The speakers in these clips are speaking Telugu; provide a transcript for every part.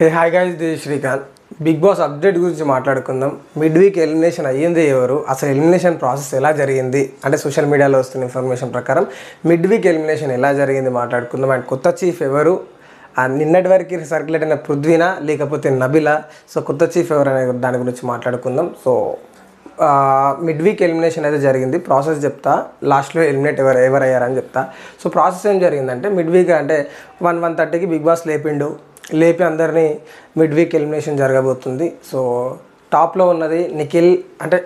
Hi guys, this Srikanth. Bigg Boss update గురించి మాట్లాడుకుందాం. మిడ్ వీక్ ఎలిమినేషన్ అయ్యింది ఎవరు, అసలు ఎలిమినేషన్ ప్రాసెస్ ఎలా జరిగింది అంటే సోషల్ మీడియాలో వస్తున్న ఇన్ఫర్మేషన్ ప్రకారం మిడ్ వీక్ ఎలిమినేషన్ ఎలా జరిగింది మాట్లాడుకుందాం. అండ్ కొత్త చీఫ్ ఎవరు, నిన్నటి వరకు సర్క్యులేట్ అయిన పృథ్వీనా లేకపోతే నబిలా, సో కొత్త చీఫ్ ఎవరు అనే దాని గురించి మాట్లాడుకుందాం. సో మిడ్ వీక్ ఎలిమినేషన్ అయితే జరిగింది. ప్రాసెస్ చెప్తా, లాస్ట్లో ఎలిమినేట్ ఎవరయ్యారని చెప్తా. సో ప్రాసెస్ ఏం జరిగిందంటే, మిడ్ వీక్ అంటే 1:30కి బిగ్ బాస్ లేపి అందరినీ మిడ్ వీక్ ఎలిమినేషన్ జరగబోతుంది. సో టాప్లో ఉన్నది నిఖిల్, అంటే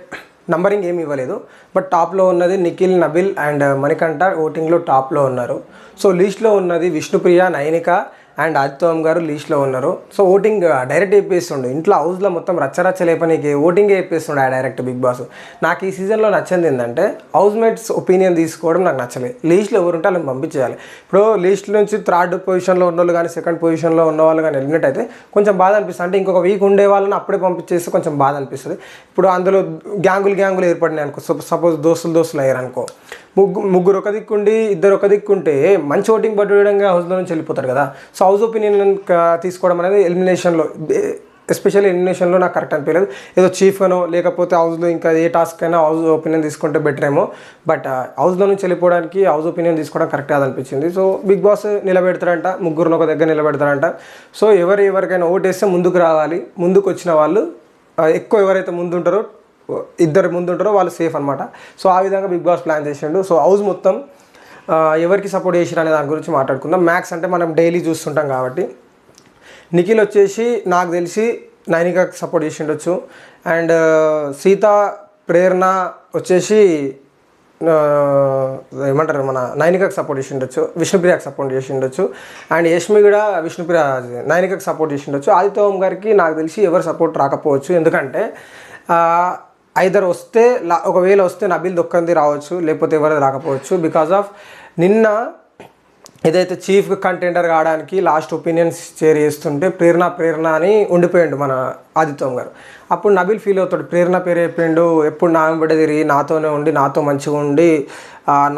నంబరింగ్ ఏమి ఇవ్వలేదు, బట్ టాప్లో ఉన్నది నిఖిల్, నబిల్ అండ్ మణికంఠ ఓటింగ్లో టాప్లో ఉన్నారు. సో లీస్ట్లో ఉన్నది విష్ణుప్రియ, నైనిక అండ్ ఆదిత్యం గారు లీస్ట్లో ఉన్నారు. సో ఓటింగ్ డైరెక్ట్ వేపిస్తుండే, ఇంట్లో హౌస్లో మొత్తం రచ్చరచ్చ లేపనికి ఓటింగే వేపిస్తుండే ఆ డైరెక్ట్ బిగ్ బాస్. నాకు ఈ సీజన్లో నచ్చింది ఏంటంటే, హౌస్ మేట్స్ ఒపీనియన్ తీసుకోవడం నాకు నచ్చలేదు. లీస్ట్లో ఎవరుంటే వాళ్ళని పంపించేయాలి. ఇప్పుడు లీస్ట్ నుంచి థర్డ్ పొజిషన్లో ఉన్న వాళ్ళు కానీ సెకండ్ పొజిషన్లో ఉన్న వాళ్ళు కానీ ఎలిమినేట్ అయితే కొంచెం బాధ అనిపిస్తుంది. అంటే ఇంకొక వీక్ ఉండే వాళ్ళని అప్పుడే పంపించేస్తే కొంచెం బాధ అనిపిస్తుంది. ఇప్పుడు అందులో గ్యాంగులు ఏర్పడినాయి అనుకో, సపోజ్ దోస్తులు అయ్యారు అనుకో, ముగ్గురు ఒక దిక్కుండి ఇద్దరు ఒక దిక్కుంటే మంచి ఓటింగ్ పట్టడంగా హౌస్లో నుంచి వెళ్ళిపోతారు కదా. సో హౌస్ ఒపీనియన్ తీసుకోవడం అనేది ఎలిమినేషన్లో, ఎస్పెషల్లీ ఎలిమినేషన్లో నాకు కరెక్ట్ అనిపించలేదు. ఏదో చీఫ్ అనో లేకపోతే హౌస్లో ఇంకా ఏ టాస్క్ అయినా హౌస్ ఒపీనియన్ తీసుకుంటే బెటర్ ఏమో, బట్ హౌస్లో నుంచి వెళ్ళిపోవడానికి హౌస్ ఒపీనియన్ తీసుకోవడం కరెక్ట్ కాదనిపించింది. సో బిగ్ బాస్ నిలబెడతారంట, ముగ్గురుని ఒక దగ్గర నిలబెడతారంట. సో ఎవరికైనా ఓటేస్తే ముందుకు రావాలి, ముందుకు వచ్చిన వాళ్ళు ఎక్కువ ఎవరైతే ముందుంటారో, ఇద్దరు ముందుంటారో వాళ్ళు సేఫ్ అనమాట. సో ఆ విధంగా బిగ్ బాస్ ప్లాన్ చేసిండు. సో హౌస్ మొత్తం ఎవరికి సపోర్ట్ చేసిరు అనే దాని గురించి మాట్లాడుకుందాం. మ్యాక్స్ అంటే మనం డైలీ చూస్తుంటాం కాబట్టి, నిఖిల్ వచ్చేసి నాకు తెలిసి నైనికాకి సపోర్ట్ చేసి ఉండొచ్చు. అండ్ సీత, ప్రేరణ వచ్చేసి ఏమంటారు మన నైనికాకి సపోర్ట్ చేసి ఉండొచ్చు, విష్ణుప్రియకి సపోర్ట్ చేసి ఉండొచ్చు. అండ్ యష్మి కూడా విష్ణుప్రియ నైనికాకి సపోర్ట్ చేసి ఉండొచ్చు. ఆదిత్యం గారికి నాకు తెలిసి ఎవరు సపోర్ట్ రాకపోవచ్చు, ఎందుకంటే ఐదర్ వస్తే ఒకవేళ వస్తే నబిల్ దొక్కంది రావచ్చు, లేకపోతే ఎవరు రాకపోవచ్చు. బికాజ్ ఆఫ్ నిన్న ఏదైతే చీఫ్ కంటెండర్ కావడానికి లాస్ట్ ఒపీనియన్స్ షేర్ చేస్తుంటే ప్రేరణ అని ఉండిపోయాడు మన ఆదిత్యం గారు. అప్పుడు నబిల్ ఫీల్ అవుతాడు, ప్రేరణ పేరు చెప్పిండు, ఎప్పుడు నా వెంబడి తిరిగి నాతోనే ఉండి నాతో మంచిగా ఉండి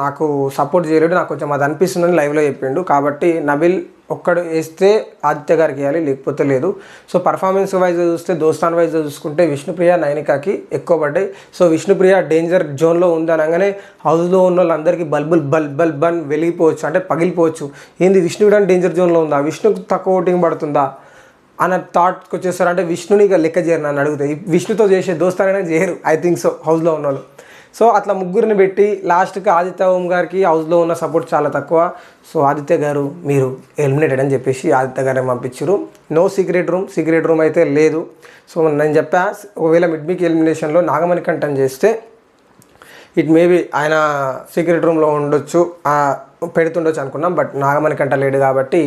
నాకు సపోర్ట్ చేయలేడు, నాకు కొంచెం అది అనిపిస్తుందని లైవ్లో చెప్పిండు. కాబట్టి నబిల్ ఒక్కడు వేస్తే ఆదిత్య గారికి వేయాలి, లేకపోతే లేదు. సో పర్ఫార్మెన్స్ వైజ్ చూస్తే, దోస్తాన్ వైజ్ చూసుకుంటే విష్ణుప్రియ, నైనికాకి ఎక్కువ పడ్డాయి. సో విష్ణుప్రియ డేంజర్ జోన్లో ఉంది అనగానే హౌస్లో ఉన్న వాళ్ళందరికీ బల్ వెలిగిపోవచ్చు, అంటే పగిలిపోవచ్చు. ఏంది విష్ణు కూడా డేంజర్ జోన్లో ఉందా, విష్ణుకు తక్కువ ఓటింగ్ పడుతుందా అన్న థాట్కి వచ్చేస్తారంటే విష్ణుని ఇక లెక్క చేయరు. నన్ను అడుగుతాయి, విష్ణుతో చేసే దోస్తానైనా చేయరు, ఐ థింక్ సో, హౌస్లో ఉన్న వాళ్ళు. సో అట్లా ముగ్గురిని పెట్టి లాస్ట్కి ఆదిత్య ఓం గారికి హౌస్లో ఉన్న సపోర్ట్ చాలా తక్కువ. సో ఆదిత్య గారు మీరు ఎలిమినేటెడ్ అని చెప్పేసి ఆదిత్య గారిని పంపించారు. నో సీక్రెట్ రూమ్ అయితే లేదు. సో నేను చెప్పా, ఒకవేళ మిడ్ వీక్ ఎలిమినేషన్లో నాగమణి కంటెంట్ చేస్తే ఇట్ మేబీ ఆయన సీక్రెట్ రూమ్లో ఉండొచ్చు, పెడుతుండొచ్చు అనుకున్నాం. బట్ నాగమణి కంట లేడు కాబట్టి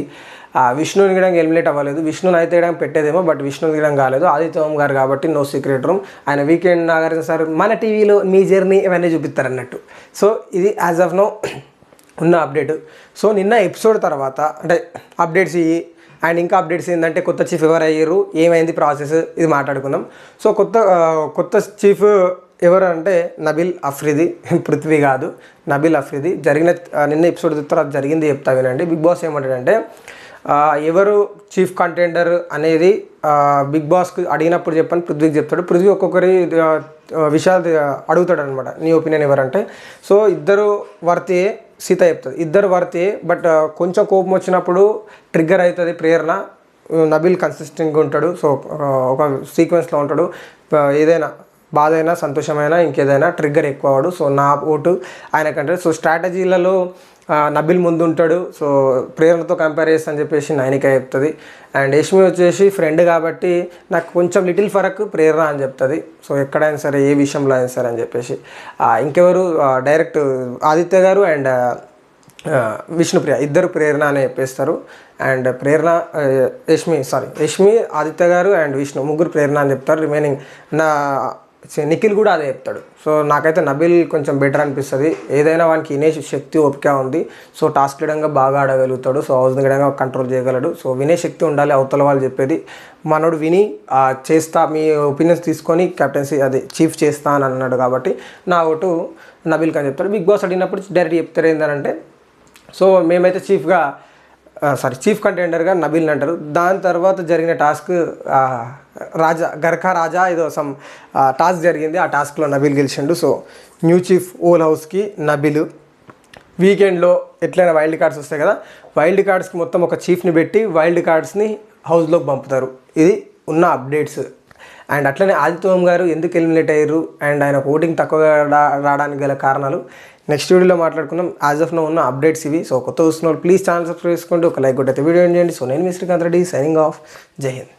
విష్ణుని కూడా ఎలిమినేట్ అవ్వలేదు. విష్ణుని అయితే పెట్టేదేమో, బట్ విష్ణుని కూడా కాలేదు. ఆదిత్య ఓం గారు కాబట్టి నో సీక్రెట్ రూమ్. ఆయన వీకెండ్ నాగార్జున సార్ మన టీవీలో మీ జర్నీ ఇవన్నీ చూపిస్తారు అన్నట్టు. సో ఇది యాజ్ ఆఫ్ నో ఉన్న అప్డేట్. సో నిన్న ఎపిసోడ్ తర్వాత అంటే అప్డేట్స్ ఇవి, అండ్ ఇంకా అప్డేట్స్ ఏంటంటే కొత్త చీఫ్ ఎవరు అయ్యారు, ఏమైంది ప్రాసెస్, ఇది మాట్లాడుకుందాం. సో కొత్త చీఫ్ ఎవరు అంటే నబిల్ అఫ్రిది, పృథ్వీ కాదు, నబిల్ అఫ్రిది. నిన్న ఎపిసోడ్ తర్వాత జరిగింది చెప్తా వినండి. బిగ్ బాస్ ఏమంటాడంటే, ఎవరు చీఫ్ కంటెండర్ అనేది బిగ్ బాస్కి అడిగినప్పుడు చెప్పని పృథ్వీకి చెప్తాడు. పృథ్వీ ఒక్కొక్కరి విషయాలు అడుగుతాడు అనమాట, నీ ఒపీనియన్ ఎవరంటే. సో ఇద్దరు వర్తే, సీత చెప్తుంది ఇద్దరు వర్తే, బట్ కొంచెం కోపం వచ్చినప్పుడు ట్రిగ్గర్ అవుతుంది ప్రేరణ. నబిల్ కన్సిస్టెంట్గా ఉంటాడు, సో ఒక సీక్వెన్స్లో ఉంటాడు. ఏదైనా బాధ అయినా సంతోషమైనా ఇంకేదైనా ట్రిగ్గర్ ఎక్కువ వాడు. సో నా ఓటు ఆయనకంటే. సో స్ట్రాటజీలలో నబిల్ ముందు ఉంటాడు. సో ప్రేరణతో కంపేర్ చేస్తా అని చెప్పేసి నైనిక చెప్తుంది. అండ్ యష్మి వచ్చేసి ఫ్రెండ్ కాబట్టి నాకు కొంచెం లిటిల్ ఫరక్ ప్రేరణ అని చెప్తుంది. సో ఎక్కడైనా సరే, ఏ విషయంలో అయినా సరే అని చెప్పేసి. ఇంకెవరు డైరెక్ట్ ఆదిత్య గారు అండ్ విష్ణుప్రియ ఇద్దరు ప్రేరణ అని చెప్పేస్తారు. అండ్ యష్మి, ఆదిత్య గారు అండ్ విష్ణు ముగ్గురు ప్రేరణ అని చెప్తారు. రిమైనింగ్ నిఖిల్ కూడా అదే చెప్తాడు. సో నాకైతే నబిల్ కొంచెం బెటర్ అనిపిస్తుంది. ఏదైనా వానికి వినే శక్తి ఓపిక ఉంది. సో టాస్క్ విధంగా బాగా ఆడగలుగుతాడు. సో హౌస్ విధంగా కంట్రోల్ చేయగలడు. సో వినే శక్తి ఉండాలి అవతల వాళ్ళు చెప్పేది. మనోడు విని చేస్తా, మీ ఒపీనియన్స్ తీసుకొని కెప్టెన్సీ అది చీఫ్ చేస్తా అని అన్నాడు కాబట్టి నా ఓటు నబిల్కి అని చెప్తాడు. బిగ్ బాస్ అడిగినప్పుడు డైరెక్ట్ చెప్తారు ఏంటంటే, సో మేమైతే చీఫ్గా చీఫ్ కంటెండర్గా నబీల్ని అంటారు. దాని తర్వాత జరిగిన టాస్క్ గర్ఖా రాజా ఏదో సమ్ టాస్క్ జరిగింది. ఆ టాస్క్లో నబీల్ గెలిచిండు. సో న్యూ చీఫ్ ఓల్ హౌస్కి నబీల్. వీకెండ్లో ఎట్లయినా వైల్డ్ కార్డ్స్ వస్తాయి కదా, వైల్డ్ కార్డ్స్కి మొత్తం ఒక చీఫ్ని పెట్టి వైల్డ్ కార్డ్స్ని హౌస్లోకి పంపుతారు. ఇది ఉన్న అప్డేట్స్. అండ్ అట్లనే ఆదిత్య ఓం గారు ఎందుకు ఎలిమినేట్ అయ్యారు అండ్ ఆయన ఓటింగ్ తక్కువగా రావడానికి గల కారణాలు నెక్స్ట్ వీడియోలో మాట్లాడుకుందాం. యాజ్ ఆఫ్ నో ఉన్న అప్డేట్స్ ఇవి. సో కొత్త చూస్తున్న వాళ్ళు ప్లీజ్ ఛానల్ సబ్స్క్రైబ్ చేసుకోండి, ఒక లైక్ కొట్టయితే వీడియో చేయండి. సో నేను మీ శ్రీకాంత్ రెడ్డి సైనింగ్ ఆఫ్. జై హింద్.